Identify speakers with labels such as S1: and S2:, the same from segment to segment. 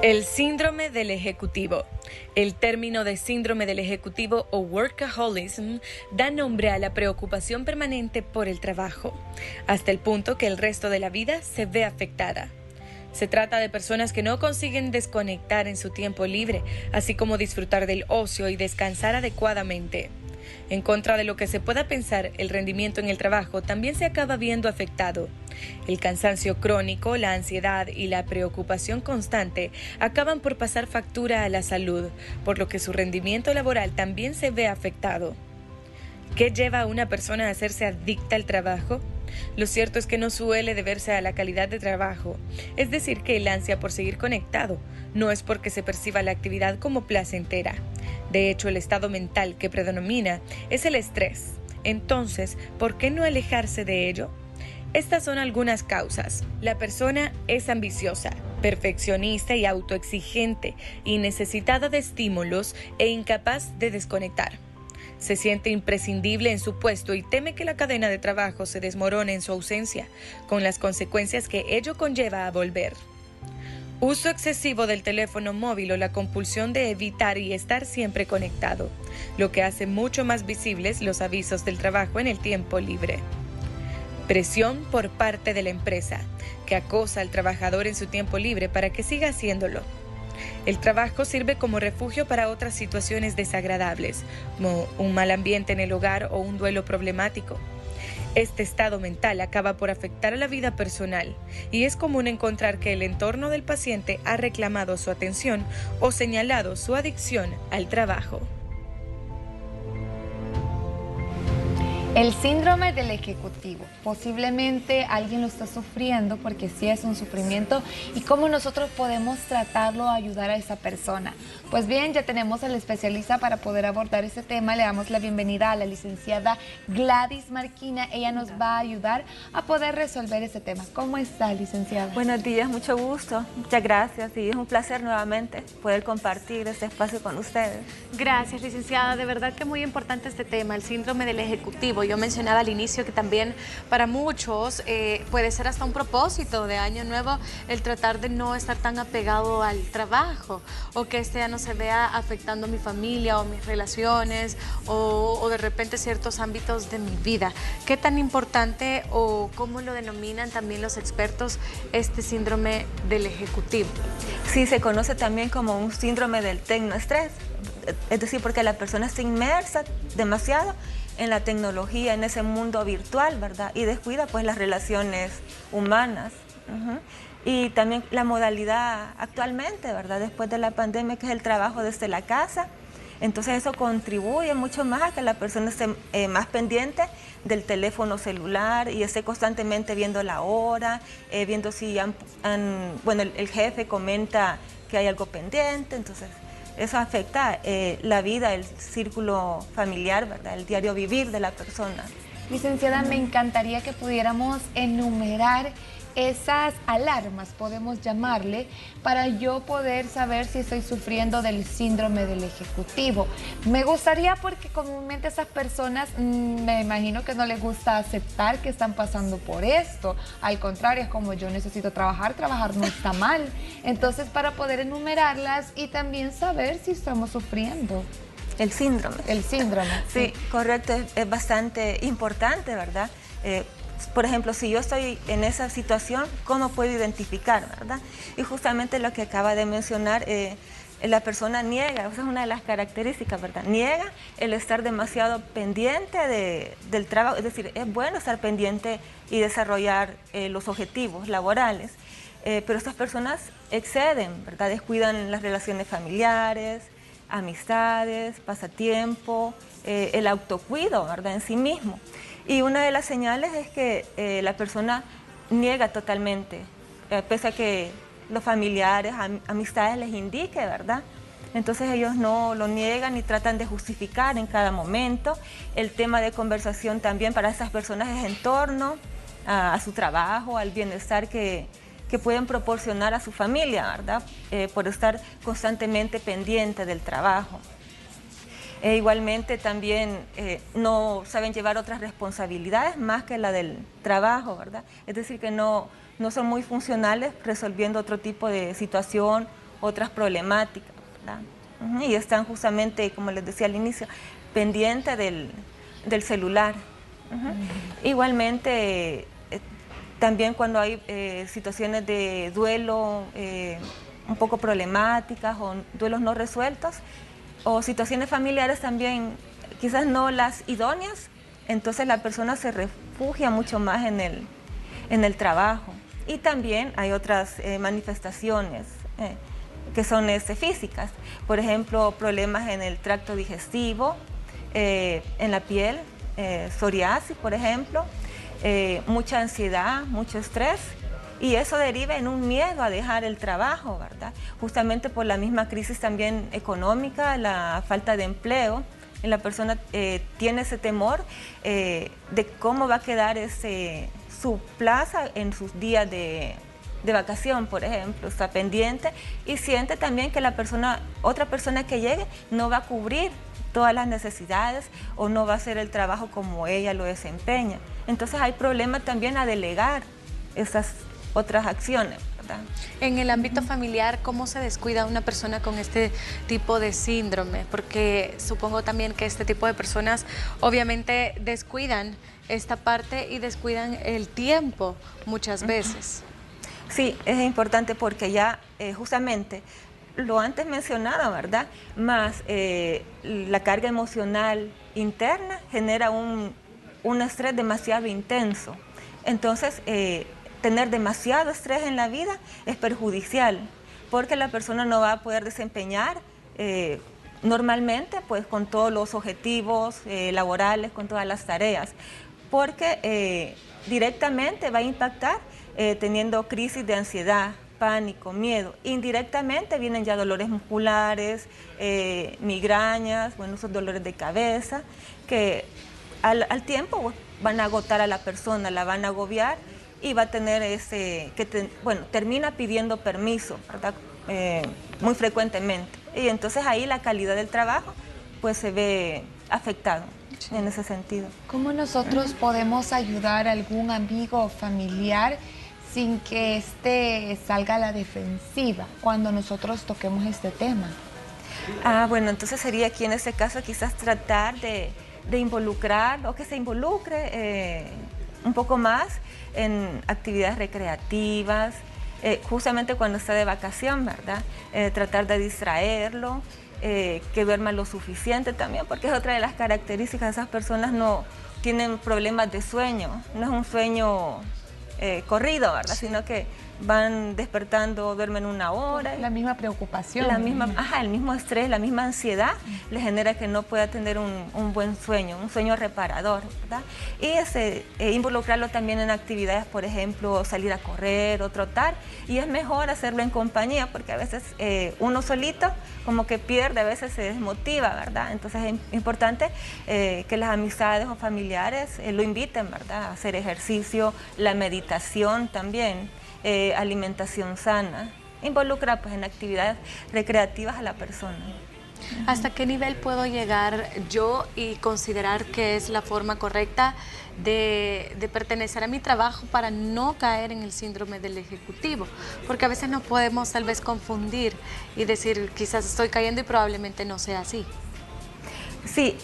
S1: El síndrome del ejecutivo. El término de síndrome del ejecutivo o workaholism da nombre a la preocupación permanente por el trabajo, hasta el punto que el resto de la vida se ve afectada. Se trata de personas que no consiguen desconectar en su tiempo libre, así como disfrutar del ocio y descansar adecuadamente. En contra de lo que se pueda pensar, el rendimiento en el trabajo también se acaba viendo afectado. El cansancio crónico, la ansiedad y la preocupación constante acaban por pasar factura a la salud, por lo que su rendimiento laboral también se ve afectado. ¿Qué lleva a una persona a hacerse adicta al trabajo? Lo cierto es que no suele deberse a la calidad de trabajo, es decir, que el ansia por seguir conectado no es porque se perciba la actividad como placentera. De hecho, el estado mental que predomina es el estrés. Entonces, ¿por qué no alejarse de ello? Estas son algunas causas. La persona es ambiciosa, perfeccionista y autoexigente, y necesitada de estímulos e incapaz de desconectar. Se siente imprescindible en su puesto y teme que la cadena de trabajo se desmorone en su ausencia, con las consecuencias que ello conlleva a volver. Uso excesivo del teléfono móvil o la compulsión de evitar y estar siempre conectado, lo que hace mucho más visibles los avisos del trabajo en el tiempo libre. Presión por parte de la empresa, que acosa al trabajador en su tiempo libre para que siga haciéndolo. El trabajo sirve como refugio para otras situaciones desagradables, como un mal ambiente en el hogar o un duelo problemático. Este estado mental acaba por afectar a la vida personal y es común encontrar que el entorno del paciente ha reclamado su atención o señalado su adicción al trabajo.
S2: El síndrome del ejecutivo. Posiblemente alguien lo está sufriendo porque sí es un sufrimiento. ¿Y cómo nosotros podemos tratarlo o ayudar a esa persona? Pues bien, ya tenemos al especialista para poder abordar este tema. Le damos la bienvenida a la licenciada Gladys Marquina. Ella nos va a ayudar a poder resolver este tema. ¿Cómo está, licenciada?
S3: Buenos días, mucho gusto. Muchas gracias y es un placer nuevamente poder compartir este espacio con ustedes.
S4: Gracias, licenciada. De verdad que muy importante este tema, el síndrome del ejecutivo. Yo mencionaba al inicio que también para muchos puede ser hasta un propósito de año nuevo el tratar de no estar tan apegado al trabajo o que este ya no se vea afectando a mi familia o mis relaciones o de repente ciertos ámbitos de mi vida. ¿Qué tan importante o cómo lo denominan también los expertos este síndrome del ejecutivo?
S3: Sí, se conoce también como un síndrome del tecnoestrés, es decir, porque la persona está inmersa demasiado en la tecnología, en ese mundo virtual, ¿verdad? Y descuida pues las relaciones humanas. Y también la modalidad actualmente, ¿verdad? Después de la pandemia, que es el trabajo desde la casa. Entonces eso contribuye mucho más a que la persona esté más pendiente del teléfono celular y esté constantemente viendo la hora, viendo si bueno, el jefe comenta que hay algo pendiente, entonces eso afecta la vida, el círculo familiar, ¿verdad? El diario vivir de la persona.
S2: Licenciada, me encantaría que pudiéramos enumerar esas alarmas, podemos llamarle, para yo poder saber si estoy sufriendo del síndrome del ejecutivo. Me gustaría porque comúnmente esas personas, me imagino que no les gusta aceptar que están pasando por esto. Al contrario, es como yo necesito trabajar, trabajar no está mal. Entonces, para poder enumerarlas y también saber si estamos sufriendo.
S3: El síndrome.
S2: El síndrome.
S3: Sí, correcto, es bastante importante, ¿verdad? Por ejemplo, si yo estoy en esa situación, ¿cómo puedo identificar, verdad? Y justamente lo que acaba de mencionar, la persona niega, esa es una de las características, ¿verdad? Niega el estar demasiado pendiente del trabajo, es decir, es bueno estar pendiente y desarrollar los objetivos laborales, pero estas personas exceden, ¿verdad? Descuidan las relaciones familiares, amistades, pasatiempo, el autocuido, ¿verdad? En sí mismo. Y una de las señales es que la persona niega totalmente, pese a que los familiares, amistades les indique, ¿verdad? Entonces ellos no lo niegan y tratan de justificar en cada momento. El tema de conversación también para esas personas es en torno a su trabajo, al bienestar que pueden proporcionar a su familia, ¿verdad? Por estar constantemente pendiente del trabajo. Igualmente también no saben llevar otras responsabilidades más que la del trabajo, ¿verdad? Es decir, que no son muy funcionales resolviendo otro tipo de situación otras problemáticas, ¿verdad? Y están justamente, como les decía al inicio, pendientes del celular. Igualmente, también cuando hay situaciones de duelo un poco problemáticas o duelos no resueltos, o situaciones familiares también quizás no las idóneas, entonces la persona se refugia mucho más en el trabajo. Y también hay otras manifestaciones que son físicas, por ejemplo, problemas en el tracto digestivo, en la piel, psoriasis, por ejemplo, mucha ansiedad, mucho estrés, y eso deriva en un miedo a dejar el trabajo, ¿verdad? Justamente por la misma crisis también económica, la falta de empleo, y la persona tiene ese temor de cómo va a quedar su plaza en sus días de vacación, por ejemplo, está pendiente y siente también que otra persona que llegue no va a cubrir todas las necesidades o no va a hacer el trabajo como ella lo desempeña. Entonces hay problemas también a delegar esas otras acciones, ¿verdad?
S4: En el ámbito familiar, ¿cómo se descuida una persona con este tipo de síndrome? Porque supongo también que este tipo de personas obviamente descuidan esta parte y descuidan el tiempo muchas veces.
S3: Sí, es importante porque ya justamente lo antes mencionado, ¿verdad? Más la carga emocional interna genera un estrés demasiado intenso. Entonces, tener demasiado estrés en la vida es perjudicial porque la persona no va a poder desempeñar normalmente pues con todos los objetivos laborales, con todas las tareas, porque directamente va a impactar teniendo crisis de ansiedad, pánico, miedo. Indirectamente vienen ya dolores musculares, migrañas, bueno, esos dolores de cabeza, que al tiempo van a agotar a la persona, la van a agobiar y va a tener termina pidiendo permiso, ¿verdad? Muy frecuentemente. Y entonces ahí la calidad del trabajo pues se ve afectado en ese sentido.
S2: ¿Cómo nosotros podemos ayudar a algún amigo o familiar sin que éste salga a la defensiva cuando nosotros toquemos este tema?
S3: Bueno, entonces sería aquí en este caso quizás tratar de involucrar o que se involucre un poco más en actividades recreativas, justamente cuando está de vacación, ¿verdad? Tratar de distraerlo, que duerma lo suficiente también, porque es otra de las características de esas personas, no tienen problemas de sueño, no es un sueño corrido, ¿verdad? Sino que van despertando, duermen una hora.
S2: La misma preocupación.
S3: El mismo estrés, la misma ansiedad le genera que no pueda tener un buen sueño, un sueño reparador, ¿verdad? Y involucrarlo también en actividades, por ejemplo, salir a correr o trotar. Y es mejor hacerlo en compañía porque a veces uno solito como que pierde, a veces se desmotiva, ¿verdad? Entonces es importante que las amistades o familiares lo inviten, ¿verdad? A hacer ejercicio, la meditación también. Alimentación sana, involucra pues en actividades recreativas a la persona.
S4: ¿Hasta qué nivel puedo llegar yo y considerar que es la forma correcta de pertenecer a mi trabajo para no caer en el síndrome del ejecutivo? Porque a veces nos podemos tal vez confundir y decir quizás estoy cayendo y probablemente no sea así.
S3: Sí,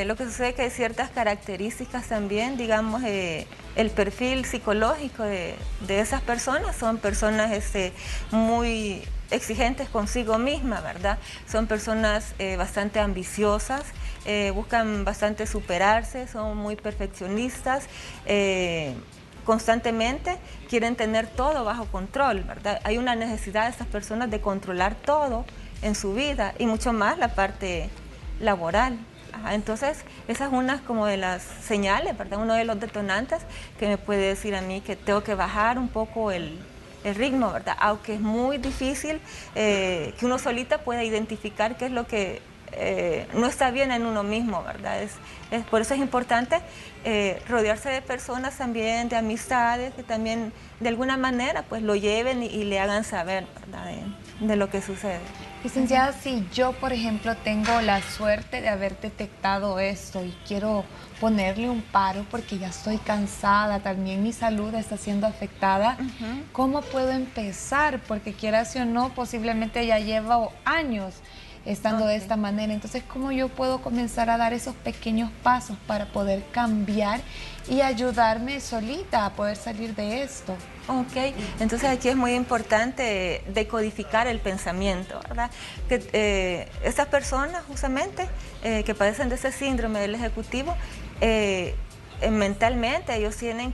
S3: lo que sucede es que hay ciertas características también, digamos, el perfil psicológico de esas personas son personas muy exigentes consigo mismas, ¿verdad? Son personas bastante ambiciosas, buscan bastante superarse, son muy perfeccionistas, constantemente quieren tener todo bajo control, ¿verdad? Hay una necesidad de estas personas de controlar todo en su vida y mucho más la parte laboral. Entonces, esa es una como de las señales, ¿verdad? Uno de los detonantes que me puede decir a mí que tengo que bajar un poco el ritmo, ¿verdad? Aunque es muy difícil que uno solita pueda identificar qué es lo que no está bien en uno mismo, ¿verdad? Por eso es importante rodearse de personas también, de amistades, que también de alguna manera pues lo lleven y le hagan saber, ¿verdad? De lo que sucede.
S2: Licenciada, si yo, por ejemplo, tengo la suerte de haber detectado esto y quiero ponerle un paro porque ya estoy cansada, también mi salud está siendo afectada, ¿cómo puedo empezar? Porque quieras o no, posiblemente ya llevo años estando de esta manera. Entonces, ¿cómo yo puedo comenzar a dar esos pequeños pasos para poder cambiar y ayudarme solita a poder salir de esto?
S3: Ok, entonces aquí es muy importante decodificar el pensamiento, ¿verdad? Que estas personas justamente que padecen de ese síndrome del ejecutivo, mentalmente ellos tienen...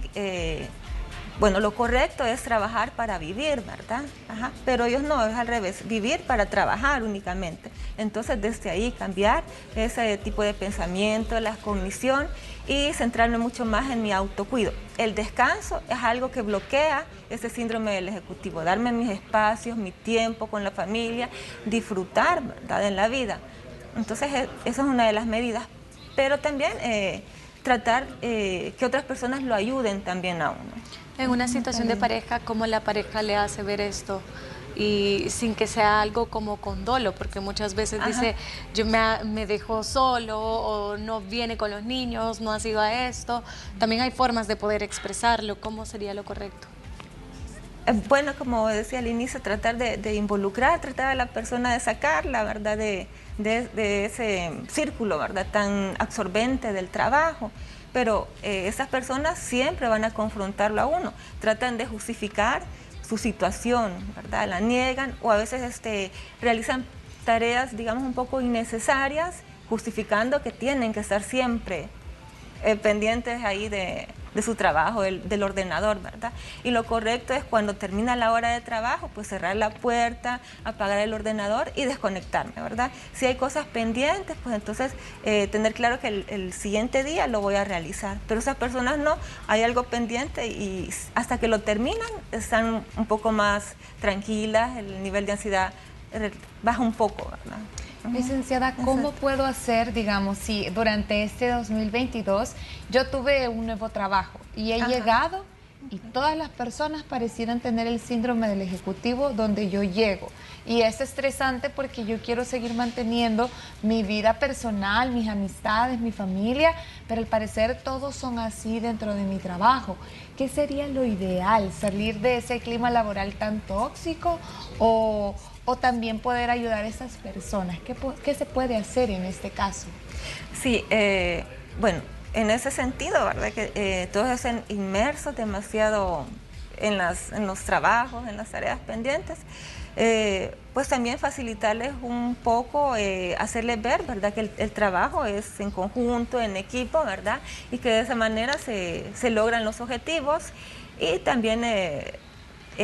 S3: bueno, lo correcto es trabajar para vivir, ¿verdad? Ajá. Pero ellos no, es al revés, vivir para trabajar únicamente. Entonces, desde ahí cambiar ese tipo de pensamiento, la cognición y centrarme mucho más en mi autocuido. El descanso es algo que bloquea ese síndrome del ejecutivo, darme mis espacios, mi tiempo con la familia, disfrutar, ¿verdad?, en la vida. Entonces, esa es una de las medidas. Pero también tratar que otras personas lo ayuden también a uno.
S4: En una situación de pareja, ¿cómo la pareja le hace ver esto? Y sin que sea algo como con dolo, porque muchas veces dice, yo me dejó solo, o no viene con los niños, no ha sido a esto. También hay formas de poder expresarlo. ¿Cómo sería lo correcto?
S3: Bueno, como decía al inicio, tratar de involucrar, tratar a la persona de sacarla, ¿verdad?, de ese círculo, ¿verdad?, tan absorbente del trabajo. Pero esas personas siempre van a confrontarlo a uno, tratan de justificar su situación, ¿verdad?, la niegan o a veces realizan tareas, digamos, un poco innecesarias, justificando que tienen que estar siempre pendientes ahí de su trabajo, del ordenador, ¿verdad? Y lo correcto es cuando termina la hora de trabajo, pues cerrar la puerta, apagar el ordenador y desconectarme, ¿verdad? Si hay cosas pendientes, pues entonces tener claro que el siguiente día lo voy a realizar. Pero esas personas no, hay algo pendiente y hasta que lo terminan están un poco más tranquilas, el nivel de ansiedad baja un poco, ¿verdad?
S2: Licenciada, ¿cómo puedo hacer, digamos, si durante este 2022 yo tuve un nuevo trabajo y he llegado y todas las personas parecieran tener el síndrome del ejecutivo donde yo llego? Y es estresante porque yo quiero seguir manteniendo mi vida personal, mis amistades, mi familia, pero al parecer todos son así dentro de mi trabajo. ¿Qué sería lo ideal? ¿Salir de ese clima laboral tan tóxico o también poder ayudar a esas personas? ¿Qué se puede hacer en este caso?
S3: Sí, bueno, en ese sentido, ¿verdad? Que todos están inmersos demasiado en los trabajos, en las tareas pendientes, pues también facilitarles un poco, hacerles ver, ¿verdad?, que el trabajo es en conjunto, en equipo, ¿verdad?, y que de esa manera se logran los objetivos y también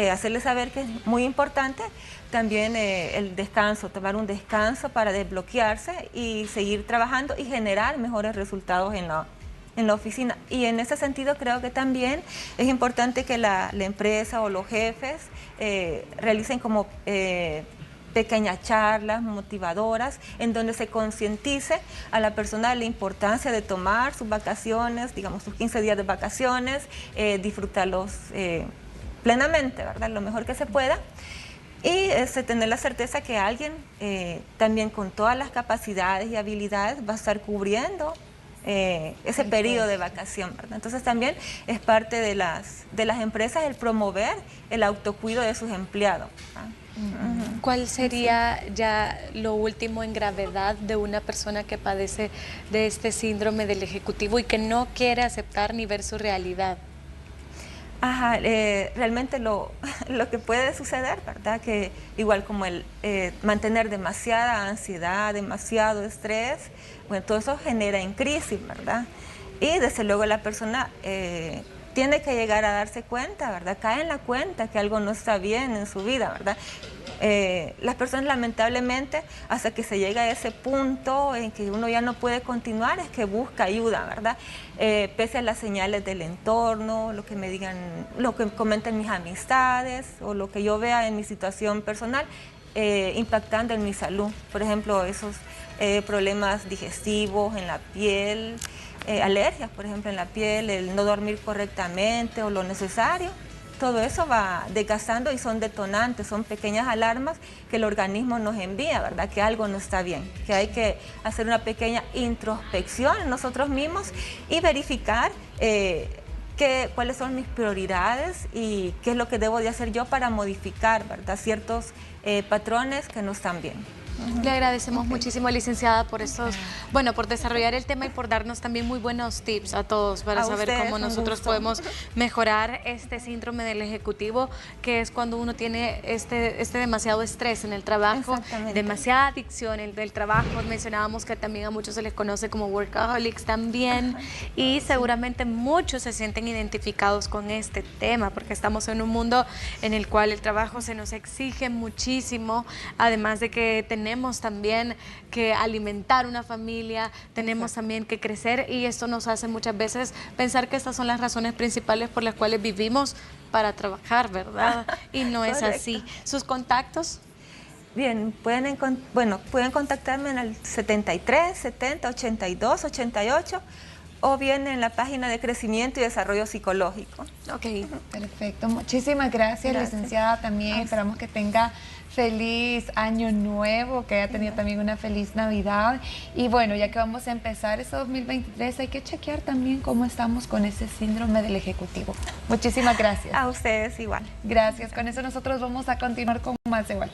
S3: hacerles saber que es muy importante también el descanso, tomar un descanso para desbloquearse y seguir trabajando y generar mejores resultados en la oficina. Y en ese sentido creo que también es importante que la empresa o los jefes realicen como pequeñas charlas motivadoras en donde se concientice a la persona de la importancia de tomar sus vacaciones, digamos sus 15 días de vacaciones, disfrutarlos plenamente, ¿verdad?, lo mejor que se pueda. Y tener la certeza que alguien también con todas las capacidades y habilidades va a estar cubriendo ese periodo de vacación, ¿verdad? Entonces también es parte de las empresas el promover el autocuido de sus empleados, ¿verdad?
S4: ¿Cuál sería ya lo último en gravedad de una persona que padece de este síndrome del ejecutivo y que no quiere aceptar ni ver su realidad?
S3: Realmente lo que puede suceder, ¿verdad?, que igual como el mantener demasiada ansiedad, demasiado estrés, bueno, todo eso genera en crisis, ¿verdad? Y desde luego la persona tiene que llegar a darse cuenta, ¿verdad?, cae en la cuenta que algo no está bien en su vida, ¿verdad? Las personas lamentablemente hasta que se llega a ese punto en que uno ya no puede continuar es que busca ayuda, ¿verdad? Pese a las señales del entorno, lo que me digan, lo que comenten mis amistades o lo que yo vea en mi situación personal, impactando en mi salud. Por ejemplo, esos problemas digestivos en la piel, alergias, por ejemplo, en la piel, el no dormir correctamente o lo necesario. Todo eso va desgastando y son detonantes, son pequeñas alarmas que el organismo nos envía, ¿verdad? Que algo no está bien, que hay que hacer una pequeña introspección en nosotros mismos y verificar cuáles son mis prioridades y qué es lo que debo de hacer yo para modificar, ¿verdad? Ciertos patrones que no están bien.
S4: Le agradecemos muchísimo, licenciada, por estos, bueno, por desarrollar el tema y por darnos también muy buenos tips a todos para saber cómo nosotros podemos mejorar este síndrome del ejecutivo, que es cuando uno tiene este demasiado estrés en el trabajo, demasiada adicción del trabajo. Mencionábamos que también a muchos se les conoce como workaholics también, y seguramente muchos se sienten identificados con este tema, porque estamos en un mundo en el cual el trabajo se nos exige muchísimo, además de que tenemos también que alimentar una familia, tenemos también que crecer, y esto nos hace muchas veces pensar que estas son las razones principales por las cuales vivimos para trabajar, ¿verdad? Y no es así. ¿Sus contactos?
S3: Bien, pueden contactarme en el 73 70 82 88 o bien en la página de Crecimiento y Desarrollo Psicológico.
S2: Ok, perfecto. Muchísimas gracias, licenciada. También esperamos que tenga feliz año nuevo, que haya tenido también una feliz Navidad. Y bueno, ya que vamos a empezar este 2023, hay que chequear también cómo estamos con ese síndrome del ejecutivo. Muchísimas gracias.
S3: A ustedes igual.
S2: Gracias. Con eso nosotros vamos a continuar con más de Hola.